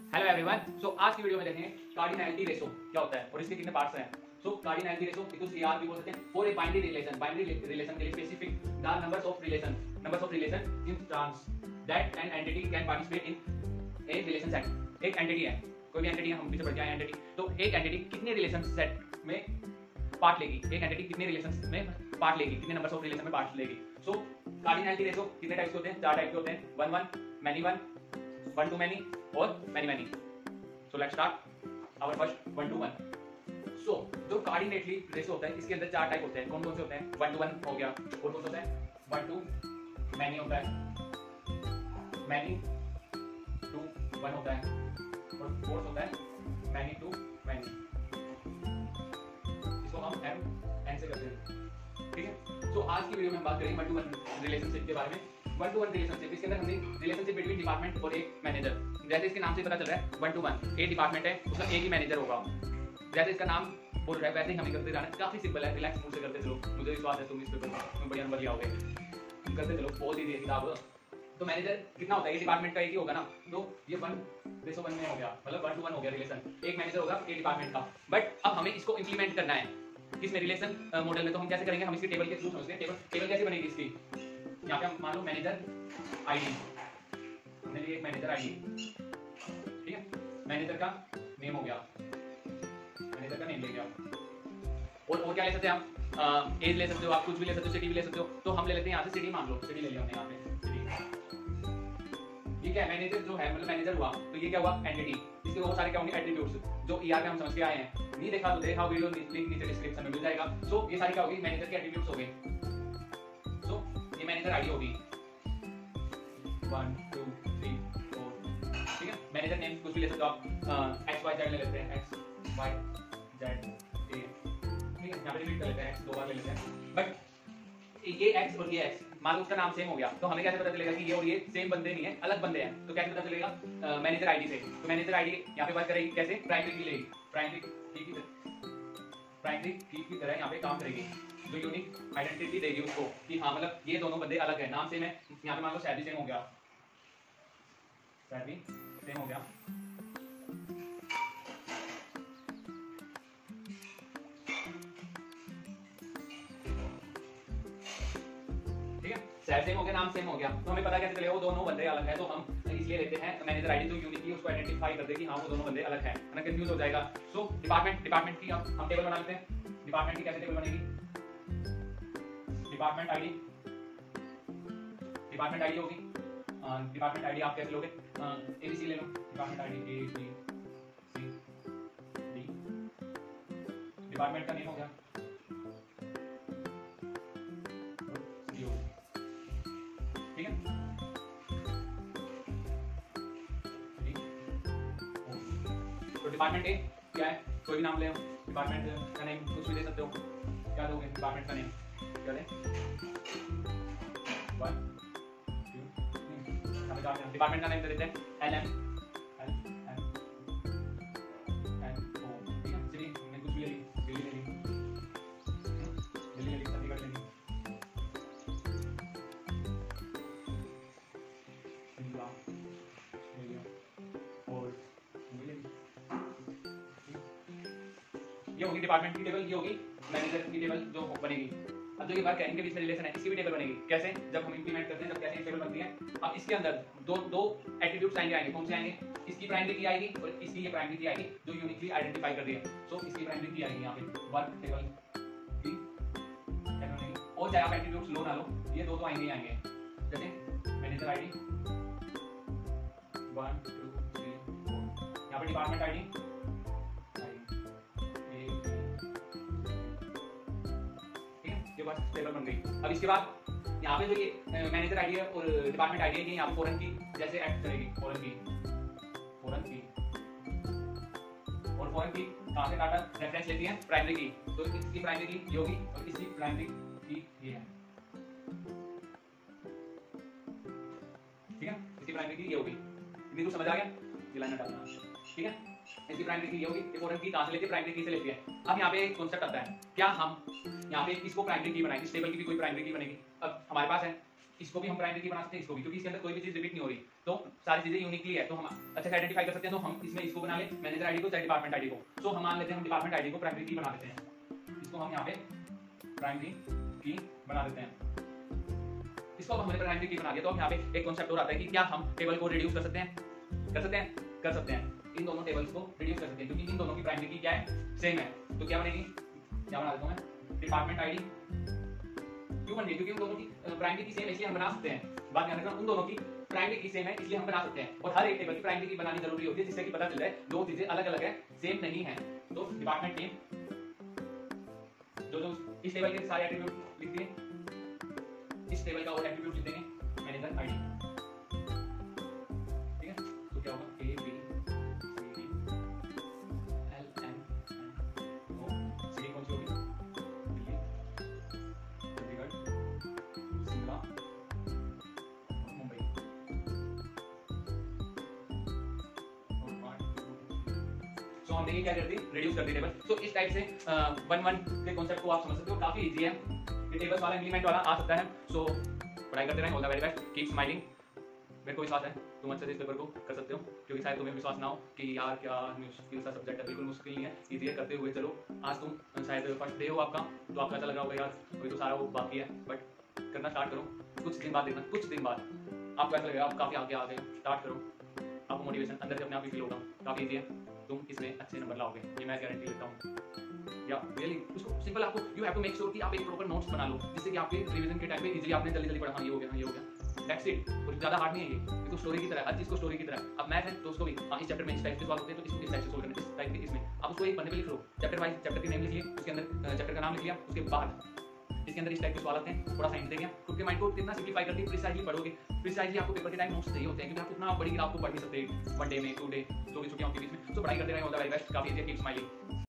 Hello everyone. सो आज की video में देखेंगे कार्डिनैलिटी रेशो क्या होता है और इसके कितने पार्ट्स हैं। सो कार्डिनैलिटी रेशो इक्वल्स AR भी बोल सकते हैं। फॉर ए बाइनरी रिलेशन के लिए specific the numbers of relation in terms that an entity can participate in a relation set. एक एंटिटी है, कोई भी एंटिटी है, हम पीछे बढ़ जाए एंटिटी, तो एक एंटिटी कितने रिलेशन सेट में पार्ट लेगी, एक एंटिटी कितने रिलेशन में पार्ट लेगी, कितने नंबर्स ऑफ रिलेशन में पार्ट लेगी। सो कार्डिनैलिटी रेशो कितने टाइप्स होते हैं? 4 टाइप के होते हैं, 1-1, many-1, 1-to-many और many-many। So let's start our first 1-to-1। So जो कार्डिनैलिटी रेशो होता है इसके अंदर 4 टाइप होते हैं। कौन कौन से होते हैं? 1-to-1 हो गया, और कौन सा होता है? 1-to-many होता है, many-to-1 होता है, और फोर्थ होता है many-to-many। इसको हम M से करते हैं, ठीक है। तो आज की वीडियो में हम बात करेंगे 1-to-1 रिलेशनशिप के बारे में। 1-to-1 रिलेशनशिप, इसके अंदर हमने रिलेशनशिप बिटवीन डिपार्टमेंट और एक मैनेजर, जैसे इसके नाम से पता चल रहा है 1-to-1, एक डिपार्टमेंट है उसका एक ही मैनेजर होगा, जैसे इसका नाम बोल रहा है वैसे ही हमें करते जाना। काफी सिंपल है, रिलैक्स मूड से करते चलो, मुझे विश्वास है तुम इस पेपर में बढ़िया नंबर ले आओगे। करते चलो, बहुत ईजी है किताब। तो मैनेजर कितना होता है? ये डिपार्टमेंट का एक ही होगा ना, तो ये 1:1 में हो गया, मतलब 1-to-1 हो गया रिलेशन। एक मैनेजर होगा एक डिपार्टमेंट का। बट अब हमें इसको इंप्लीमेंट करना है किसमें? रिलेशन मॉडल में। तो हम कैसे करेंगे? हम इसकी टेबल के थ्रू समझते हैं। टेबल कैसे बनेगी इसकी? यहाँ पे हम मान लो मैनेजर आईडी, हमने लिए एक मैनेजर आईडी, ठीक है। मैनेजर का नेम हो गया, मैनेजर का नेम ले गया, और क्या ले सकते हैं हम? एज ले सकते हो आप, कुछ भी ले सकते हो, सिटी भी ले सकते हो। तो हम ले लेते हैं यहाँ से सिटी, मान लो सिटी ले लिया हमने यहाँ पे सिटी। ये क्या है? मैनेजर जो है, मतलब मैनेजर हुआ, तो ये क्या हुआ? एंटिटी। इसके बहुत सारे क्या होंगे? एट्रीब्यूट्स, जो ER में हम समझ के आए हैं। नहीं देखा तो देखा, वीडियो लिंक नीचे डिस्क्रिप्शन में मिल जाएगा। सो ये सारी क्या होगी? मैनेजर के एट्रीब्यूट्स हो गए। सो ये मैनेजर आईडी होगी 1 2 3 4, ठीक है। मैनेजर नेम कुछ भी ले सकते हो आप, XYZ ले लेते हैं, XYZ A, ठीक है। यहाँ पे रिपीट कर लेते हैं, X 2 बार ले लेते हैं। बट ये X और ये X, मान लो उसका नाम सेम हो गया, तो हमें कैसे पता चलेगा कि ये और ये सेम बंदे नहीं है, अलग बंदे हैं? तो कैसे पता चलेगा? मैनेजर आईडी से। तो मैनेजर आईडी यहाँ पे बात करेगी कैसे? प्राइमरी की लेगी, प्राइमरी की की तरह यहाँ पे काम करेगी, जो यूनिक आइडेंटिटी देगी उसको कि हाँ, मतलब ये दोनों बंदे अलग है, नाम सेम है। यहाँ पे मान लो सैलरी सेम हो गया, सैलरी सेम हो गया, ठीक है। सैलरी सेम हो गया, नाम सेम हो गया, तो हमें पता कैसे चलेगा वो दोनों बंदे अलग है? तो हम इसलिए लेते हैं मैनेजर आईडी, जो यूनिकली उसको आइडेंटिफाई कर दे कि हाँ वो दोनों बंदे अलग हैं, वरना कंफ्यूज हो जाएगा। सो डिपार्टमेंट की हम टेबल बना लेते हैं। डिपार्टमेंट की कैसे टेबल बनेगी? डिपार्टमेंट आईडी होगी। डिपार्टमेंट आईडी आप कैसे लोगे? ABC ले लो, department ID ABC D, department का नेम हो गया CO, ठीक है। तो डिपार्टमेंट A क्या है? कोई भी नाम ले, डिपार्टमेंट का नेम कुछ भी दे सकते हो। क्या दोगे? डिपार्टमेंट का नेम क्या दें? 1 2 डिपार्टमेंट का नेम दे देते हैं LM, ठीक है। सिटी में कुछ भी ले ली, दिल्ली ले ली, चंडीगढ़ ले ली, शिमला ले लिया, और ले ली। ये होगी डिपार्टमेंट की टेबल, ये होगी मैनेजर की टेबल जो बनेगी। अब जो ये बात इनके बीच में रिलेशन है, इसकी भी टेबल बनेगी। कैसे? जब हम इंप्लीमेंट करते हैं तब कैसे टेबल बनती है। अब इसके अंदर दो एट्रीब्यूट्स आएंगे। कौन से आएंगे? इसकी प्राइमरी की आएगी और इसकी ये प्राइमरी की आएगी, जो यूनिकली आइडेंटिफाई कर रही है। सो इसकी प्राइमरी की आएगी यहाँ पे वर्क टेबल की, और चाहे आप एट्रीब्यूट्स लो ना लो, ये दो तो आएंगे ही आएंगे। जैसे मैनेजर आईडी 1 2 3 4, यहाँ पे डिपार्टमेंट आईडी, टेबल बन गई। अब इसके बाद यहाँ पे जो ये मैनेजर आईडी है और डिपार्टमेंट आईडी है, यहाँ फॉरेन की जैसे एक्ट करेगी, फॉरेन की, और फॉरेन की कहाँ से डाटा रेफरेंस लेती है? प्राइमरी की। तो इसकी प्राइमरी की ये होगी और इसकी प्राइमरी की ये है, ठीक है। इसकी प्राइमरी की ये होगी। इतनी कुछ समझ आ गया? ये लाइन डालना, ठीक है। इसकी प्राइमरी की ये होगी, ये फॉरेन की कहाँ से लेती है? प्राइमरी की से लेती है। अब यहाँ पे एक कॉन्सेप्ट आता है, क्या हम यहाँ पे इसको प्राइमरी की बनाएंगे? इस टेबल की भी कोई प्राइमरी की बनेगी। अब हमारे पास है इसको भी हम प्राइमरी की बना सकते हैं, इसको भी, क्योंकि इसके अंदर कोई भी चीज रिपीट नहीं हो रही, तो सारी चीजें यूनिकली है, तो हम अच्छे से आइडेंटिफाई कर सकते हैं। तो हम इसमें इसको बना ले मैनेजर आईडी को चाहे डिपार्टमेंट आईडी को। तो हम मान लेते हैं हम डिपार्टमेंट आईडी को प्राइमरी की बना देते हैं, इसको हम यहाँ पे प्राइमरी की बना देते हैं। इसको अब हमने प्राइमरी की बना दिया, तो अब यहाँ पे एक कॉन्सेप्ट और आता है कि क्या हम टेबल को रिड्यूस कर सकते हैं, कर सकते हैं, कर सकते हैं। इन दोनों टेबल्स को रिड्यूस कर सकते हैं, क्योंकि इन दोनों की प्राइमरी की क्या है, सेम है। तो क्या बनेगी, क्या बना देता हूं मैं, डिपार्टमेंट आईडी। क्यों बन रही है, क्योंकि उन दोनों की प्राइमरी की सेम है, इसलिए हम बना सकते हैं। बात ध्यान रखना, उन दोनों की प्राइमरी की सेम है इसलिए हम बना सकते हैं। और हर एक टेबल की प्राइमरी की बनानी जरूरी होती है, जिससे कि पता चल जाए दो चीजें अलग अलग है, सेम नहीं है। तो डिपार्टमेंट नेम, जो इस टेबल के सारे एट्रीब्यूट लिख दिए, इस टेबल का और एट्रीब्यूट लिख देंगे मैनेजर आईडी। ठीक है, तो क्या होगा, A B C D L M O, C D कौन सी होगी, दिल्ली, चंडीगढ़, शिमला, मुंबई। सो हम देखिए क्या करती है, रिड्यूस करती है टेबल। तो इस टाइप से 1-1 के कॉन्सेप्ट को आप समझ सकते हो, काफी इजी है, ये टेबल्स वाला इंप्लीमेंट वाला आ सकता है। सो पढ़ाई करते रहें, all the very best, keep smiling. मेरे को विश्वास है तुम अच्छे से इस पेपर को कर सकते हो, क्योंकि शायद तुम्हें विश्वास ना हो कि यार क्या मुश्किल सा सब्जेक्ट है, बिल्कुल मुश्किल नहीं है, इजी है, करते हुए चलो। आज तुम शायद फर्स्ट डे हो आपका, तो आपको ऐसा लग रहा होगा यार अभी तो सारा वो बाकी है, बट करना स्टार्ट करो। कुछ दिन बाद देखना, कुछ दिन बाद आपको ऐसा लगेगा आप काफी आगे आ गए। स्टार्ट करो, आपको मोटिवेशन अंदर से अपने आप ही फील होगा, काफी इजी है, तुम इसमें अच्छे नंबर लाओगे, ये मैं गारंटी लेता हूँ। या रियली उसको सिंपल, आपको you have to make sure कि आप एक प्रॉपर नोट्स बना लो, जिससे कि आपके रिवीजन के टाइम पे इजीली आपने जल्दी जल्दी पढ़ा, हाँ ये हो गया, हाँ ये हो गया, दैट्स इट। कुछ ज्यादा हार्ड नहीं है ये तो स्टोरी की तरह, हर चीज को स्टोरी की तरह। अब मैथ है तो उसको भी हाँ इस चैप्टर में इस टाइप के सवाल होते हैं, तो इसको इस टाइप से सोल्व करना, इस टाइप के इसमें आप उसको एक पन्ने पे लिख लो, चैप्टर वाइज चैप्टर की नेम लिखिए, उसके अंदर चैप्टर का नाम लिख लिया, उसके बाद इसके अंदर इस टाइप के सवाल आते हैं, थोड़ा सा हिंट देंगे, खुद के माइंड को कितना सिंपलीफाई करके प्रिसाइजली पढ़ोगे। प्रिसाइजली आपको पेपर के टाइम नोट्स चाहिए होते हैं, क्योंकि आप उतना बड़ी ग्राफ को पढ़ नहीं सकते 1 डे में 2 डे, जो भी छुट्टियों के बीच में। तो पढ़ाई करते रहे, ऑल द वेरी बेस्ट, काफी इजी है, कीप स्माइलिंग।